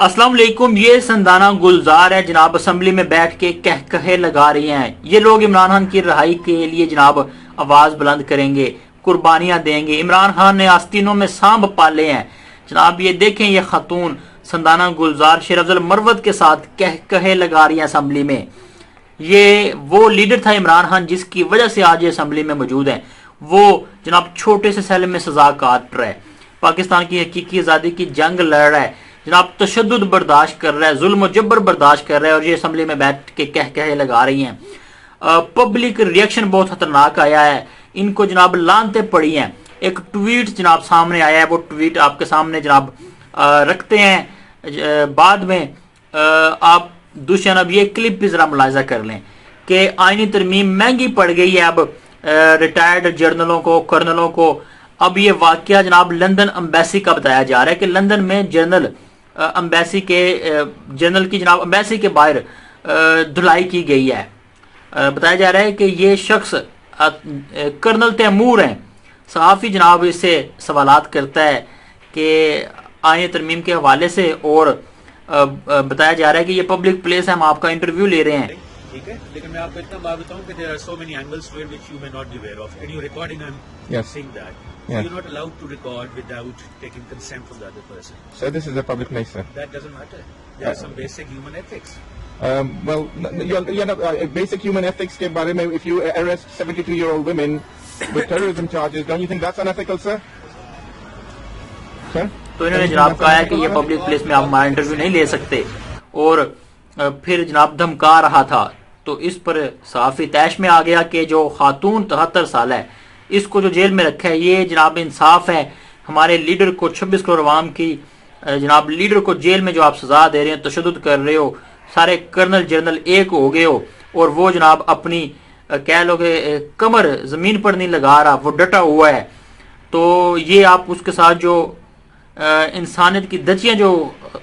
अस्सलाम वालेकुम। ये संदाना गुलजार है जनाब, असम्बली में बैठ के कहे लगा रही हैं। ये लोग इमरान खान की रिहाई के लिए जनाब आवाज बुलंद करेंगे, कुर्बानियां देंगे। इमरान खान ने आस्तीनों में सांप पाले हैं जनाब। ये देखें, ये खातून संदाना गुलजार शेर अफजल मरवत के साथ कहे लगा रही है असम्बली में। ये वो लीडर था इमरान खान जिसकी वजह से आज ये असम्बली में मौजूद है। वो जनाब छोटे से सेल में सजा काट रहा है, पाकिस्तान की हकीकी आजादी की जंग लड़ रहा है जनाब, तशद्दुद बर्दाश्त कर रहा है, जुल्म जबर बर्दाश्त कर रहा है, और ये असम्बली में बैठ के कहे लगा रही हैं। पब्लिक रिएक्शन बहुत खतरनाक आया है, इनको जनाब लानते पड़ी हैं। एक ट्वीट जनाब सामने आया है, वो ट्वीट आपके सामने जनाब रखते हैं बाद में। आप दुष्यंत अब ये क्लिप भी जरा मुलाजा कर लें कि आईनी तरमीम महंगी पड़ गई है अब रिटायर्ड जर्नलों को, कर्नलों को। अब ये वाकया जनाब लंदन एम्बेसी का बताया जा रहा है कि लंदन में जनरल एम्बेसी के जनरल की जनाब एम्बेसी के बाहर धुलाई की गई है। बताया जा रहा है कि ये शख्स कर्नल तैमूर हैं। सहाफ़ी जनाब इससे सवालात करता है कि आईन तरमीम के हवाले से, और बताया जा रहा है कि ये पब्लिक प्लेस है, हम आपका इंटरव्यू ले रहे हैं। ठीक है, लेकिन मैं आपको इतना बात बताऊं कि there are so many angles to it which you may not be aware of. And you're recording, I'm saying that. Yes. You're not allowed to record without taking consent from the other person. So this is a public place, sir. That doesn't matter. There are some basic human ethics. Well, basic human ethics के बारे में, if you arrest 72-year-old women with terrorism charges, don't you think that's unethical, sir? Sir? तो इन्होंने जनाब कहा है कि ये पब्लिक प्लेस में आप हमारा इंटरव्यू नहीं ले सकते, और फिर जनाब धमका रहा था। तो इस पर सहाफ़ी तैश में आ गया कि जो खातून 73 साल है, इसको जो जेल में रखा है, ये जनाब इंसाफ है। हमारे लीडर को 26 करोड़ अवाम की जनाब लीडर को जेल में जो आप सजा दे रहे हैं, तशद्दुद कर रहे हो, सारे कर्नल जर्नल एक हो गए हो, और वो जनाब अपनी कह लो कि कमर जमीन पर नहीं लगा रहा, वो डटा हुआ है। तो ये आप उसके साथ जो इंसानियत की दचियां जो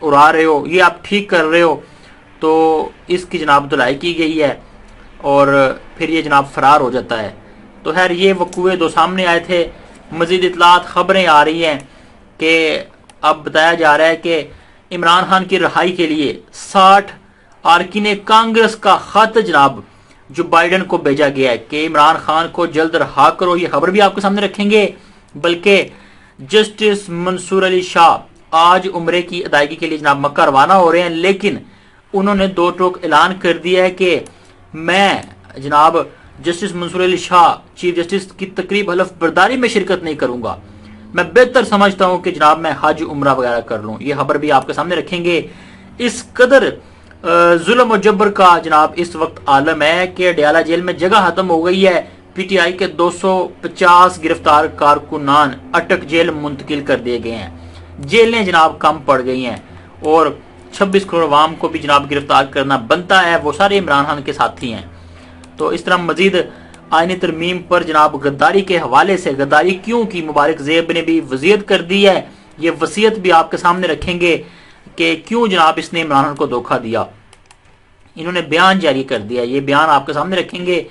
उड़ा रहे हो, ये आप ठीक कर रहे हो। तो इसकी जनाब धुलाई की गई है और फिर ये जनाब फरार हो जाता है। तो खैर ये वकूए दो सामने आए थे। मजीद इतलात खबरें आ रही हैं कि अब बताया जा रहा है कि इमरान खान की रिहाई के लिए 60 अरकान कांग्रेस का खत जनाब जो बाइडन को भेजा गया है कि इमरान खान को जल्द रहा करो। ये खबर भी आपके सामने रखेंगे। बल्कि जस्टिस मंसूर अली शाह आज उम्रे की अदायगी के लिए जनाब मक्का रवाना हो रहे हैं, लेकिन उन्होंने दो टोक ऐलान कर दिया है कि मैं जनाब justice Mansoor Ali Shah chief justice की तकरीब हलफ बर्दारी में शिरकत नहीं करूंगा। मैं बेहतर समझता हूं कि जनाब मैं हज उम्रा वगैरह कर लूं। ये खबर भी आपके सामने रखेंगे। इस कदर जुल्म और जबर का जनाब इस वक्त आलम है कि अडयाला जेल में जगह खत्म हो गई है। पीटीआई के 250 गिरफ्तार कारकुनान अटक जेल मुंतकिल कर दिए गए हैं। जेलें जनाब कम पड़ गई हैं और 26 करोड़ अवाम को भी जनाब गिरफ्तार करना बनता है, वो सारे इमरान खान के साथी हैं। तो इस तरह मजीद आईनी तरमीम पर जनाब गद्दारी के हवाले से, गद्दारी क्यों की, मुबारक ज़ेब ने भी वसीयत कर दी है। ये वसीयत भी आपके सामने रखेंगे कि क्यों जनाब इसने इमरान खान को धोखा दिया। इन्होंने बयान जारी कर दिया, ये बयान आपके सामने रखेंगे।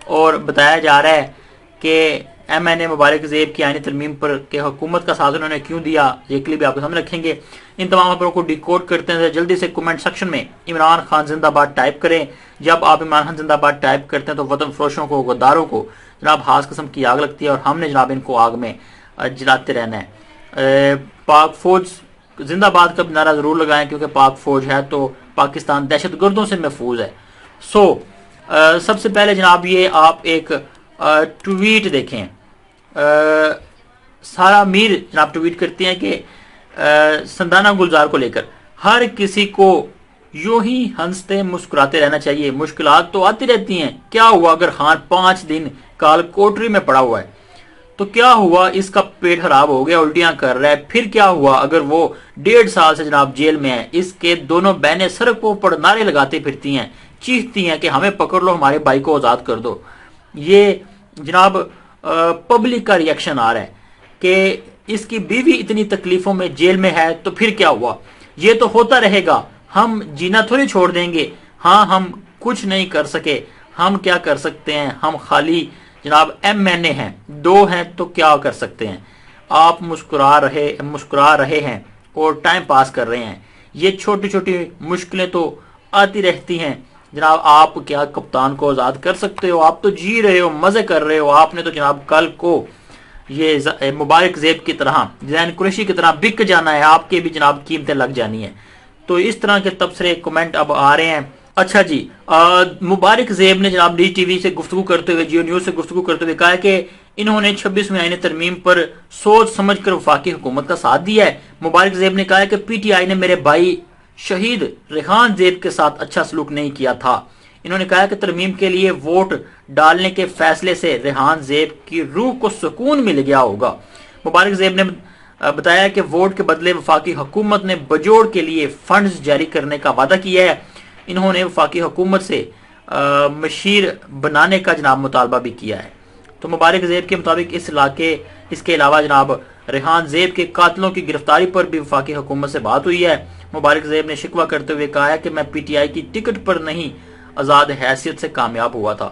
और बताया जा रहा है कि MNA मुबारक ज़ेब की आईनी तरमीम पर के हुकूमत का साथ उन्होंने क्यों दिया, ये क्लिप भी आपके सामने रखेंगे। इन तमाम खबरों को डिकोड करते हैं जल्दी से कमेंट सेक्शन में इमरान खान जिंदाबाद टाइप करें। जब आप इमरान खान जिंदाबाद टाइप करते हैं तो वतन फरोशों को, गद्दारों को जनाब हास किस्म की आग लगती है, और हमने जनाब इनको आग में जलाते रहना है। पाक फौज जिंदाबाद का नारा जरूर लगाएं, क्योंकि पाक फौज है तो पाकिस्तान दहशत गर्दों से महफूज है। सबसे पहले जनाब ये आप एक ट्वीट देखें। सारा मीर जनाब ट्वीट करती हैं कि संदाना गुलजार को लेकर हर किसी को यूं ही हंसते मुस्कुराते रहना चाहिए। मुश्किलात तो आती रहती हैं। क्या हुआ अगर खान 5 दिन काल कोठरी में पड़ा हुआ है, तो क्या हुआ इसका पेट खराब हो गया, उल्टियां कर रहा है। फिर क्या हुआ अगर वो 1.5 साल से जनाब जेल में है। इसके दोनों बहनें सड़कों पर नारे लगाती फिरती हैं, चीखती हैं कि हमें पकड़ लो, हमारे भाई को आजाद कर दो। ये जनाब पब्लिक का रिएक्शन आ रहा है कि इसकी बीवी इतनी तकलीफों में जेल में है, तो फिर क्या हुआ। ये तो होता रहेगा, हम जीना थोड़ी छोड़ देंगे। हाँ, हम कुछ नहीं कर सके, हम क्या कर सकते हैं, हम खाली जनाब MNA हैं, 2 हैं तो क्या कर सकते हैं। आप मुस्कुरा रहे हैं और टाइम पास कर रहे हैं। یہ چھوٹی چھوٹی مشکلیں تو آتی رہتی ہیں جناب، آپ کیا کپتان کو آزاد کر سکتے ہو؟ آپ تو جی رہے ہو، مزے کر رہے ہو، آپ نے تو جناب کل کو یہ مبارک زیب کی طرح، زین قریشی کی طرح بک جانا ہے، آپ کے بھی جناب قیمتیں لگ جانی ہیں۔ تو اس طرح کے تبصرے کمنٹ اب آ رہے ہیں۔ اچھا جی، مبارک زیب نے جناب ڈی ٹی وی سے گفتگو کرتے ہوئے، جیو نیوز سے گفتگو کرتے ہوئے کہا کہ انہوں نے 26ویں آئین ترمیم پر سوچ سمجھ کر وفاقی حکومت کا ساتھ دیا ہے۔ مبارک زیب نے کہا کہ پی ٹی آئی نے میرے بھائی شہید ریحان زیب کے ساتھ اچھا سلوک نہیں کیا تھا۔ انہوں نے کہا کہ ترمیم کے لیے ووٹ ڈالنے کے فیصلے سے ریحان زیب کی روح کو سکون مل گیا ہوگا۔ مبارک زیب نے بتایا کہ ووٹ کے بدلے وفاقی حکومت نے بجوڑ کے لیے فنڈز جاری کرنے کا وعدہ کیا ہے۔ انہوں نے وفاقی حکومت سے مشیر بنانے کا جناب مطالبہ بھی کیا ہے۔ تو مبارک زیب کے مطابق اس کے علاوہ جناب ریحان زیب کے قاتلوں کی گرفتاری پر بھی وفاقی حکومت سے بات ہوئی ہے۔ مبارک زیب نے شکوہ کرتے ہوئے کہا ہے کہ میں پی ٹی آئی کی ٹکٹ پر نہیں، آزاد حیثیت سے کامیاب ہوا تھا۔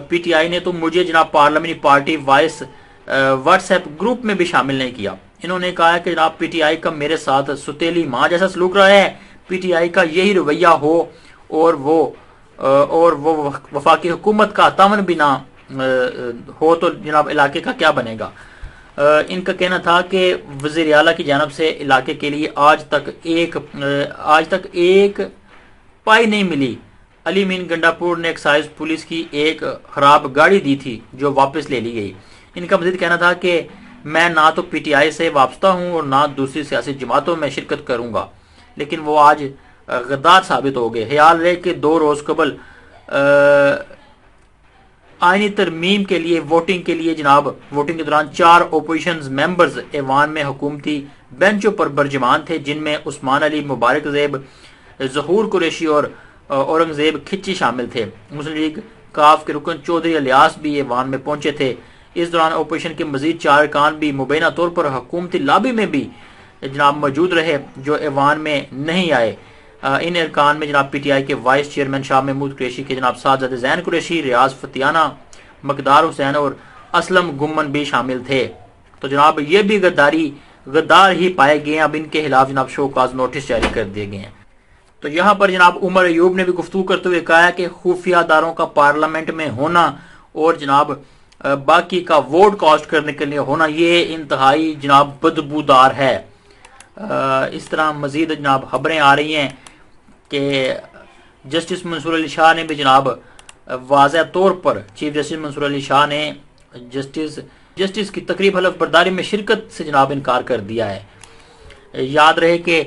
پی ٹی آئی نے تو مجھے جناب parliamentary party what's app group میں بھی شامل نہیں کیا۔ انہوں نے کہا کہ جناب پی ٹی آئی کا میرے ساتھ ستیلی ماں جیسا سلوک رہا ہے۔ پی ٹی آئی کا یہی رویہ ہو اور وہ وفاقی حکومت کا تعاون بھی نہ ہو تو جناب علاقے کا کیا بنے گا۔ ان کا کہنا تھا کہ وزیر اعلیٰ کی جانب سے علاقے کے لیے آج تک ایک پائی نہیں ملی۔ علی مین گنڈاپور نے ایکسائز پولیس کی ایک خراب گاڑی دی تھی جو واپس لے لی گئی۔ ان کا مزید کہنا تھا کہ میں نہ تو پی ٹی آئی سے وابستہ ہوں اور نہ دوسری سیاسی جماعتوں میں شرکت کروں گا، لیکن وہ آج غدار ثابت ہو گئے۔ خیال رہے کہ 2 روز قبل آئینی ترمیم کے لیے ووٹنگ کے دوران 4 اپوزیشن ممبرز ایوان میں حکومتی بینچوں پر برجمان تھے، جن میں عثمان علی، مبارک زیب، ظہور قریشی اور اورنگزیب کھچی شامل تھے۔ مسلم لیگ کاف کے رکن چودھری الیاس بھی ایوان میں پہنچے تھے۔ اس دوران اپوزیشن کے مزید 4 ارکان بھی مبینہ طور پر حکومتی لابی میں بھی جناب موجود رہے جو ایوان میں نہیں آئے۔ ان ارکان میں جناب پی ٹی آئی کے وائس چیئرمین شاہ محمود قریشی کے جناب صاحبزادے زین قریشی، ریاض فتیانہ، مقدار حسین اور اسلم گمن بھی شامل تھے۔ تو جناب یہ بھی غدار ہی پائے گئے ہیں۔ اب ان کے خلاف جناب شو کاز نوٹس جاری کر دیے گئے ہیں۔ تو یہاں پر جناب عمر ایوب نے بھی گفتگو کرتے ہوئے کہا کہ خفیہ اداروں کا پارلیمنٹ میں ہونا اور جناب باقی کا ووٹ کاسٹ کرنے کے لیے ہونا یہ انتہائی جناب بدبودار ہے۔ اس طرح مزید جناب خبریں آ رہی ہیں کہ جسٹس منصور علی شاہ نے بھی جناب واضح طور پر چیف جسٹس منصور علی شاہ نے جسٹس کی تقریب حلف برداری میں شرکت سے جناب انکار کر دیا ہے۔ یاد رہے کہ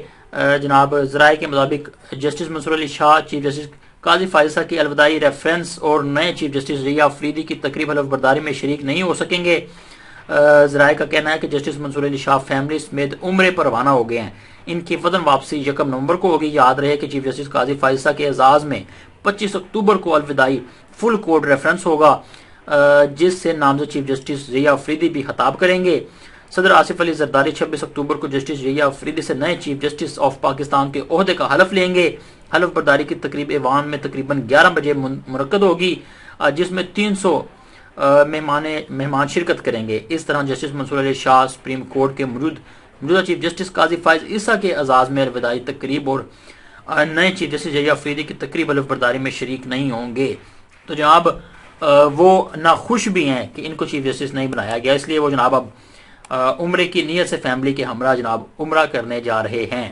جناب ذرائع کے مطابق جسٹس منصور علی شاہ چیف جسٹس قاضی فائزہ کی الوداعی ریفرنس اور نئے چیف جسٹس ریہ افریدی کی تقریب حلف برداری میں شریک نہیں ہو سکیں گے۔ ذرائع کا کہنا ہے کہ جسٹس منصور علی شاہ فیملی سمیت عمرے پر روانہ ہو گئے ہیں۔ ان کی وطن واپسی 1 نومبر کو ہوگی۔ یاد رہے کہ چیف جسٹس قاضی فائزہ کے اعزاز میں 25 اکتوبر کو الوداعی فل کوڈ ریفرنس ہوگا، جس سے نامزد چیف جسٹس ریہ افریدی بھی خطاب کریں گے۔ صدر آصف علی زرداری 26 اکتوبر کو جسٹس ریہ افریدی سے نئے چیف جسٹس آف پاکستان کے عہدے کا حلف لیں گے۔ حلف برداری کی تقریب ایوان میں تقریباً 11 بجے منعقد ہوگی، جس میں 300 مہمان شرکت کریں گے۔ اس طرح جسٹس منصور علی شاہ سپریم کورٹ کے موجودہ چیف جسٹس قاضی فائز عیسیٰ کے اعزاز میں الوداعی تقریب اور نئے چیف جسٹس ریہ افریدی کی تقریب حلف برداری میں شریک نہیں ہوں گے۔ تو جناب وہ ناخوش بھی ہیں کہ ان کو چیف جسٹس نہیں بنایا گیا، اس لیے وہ جناب اب عمرے کی نیت سے فیملی کے ہمراہ جناب عمرہ کرنے جا رہے ہیں۔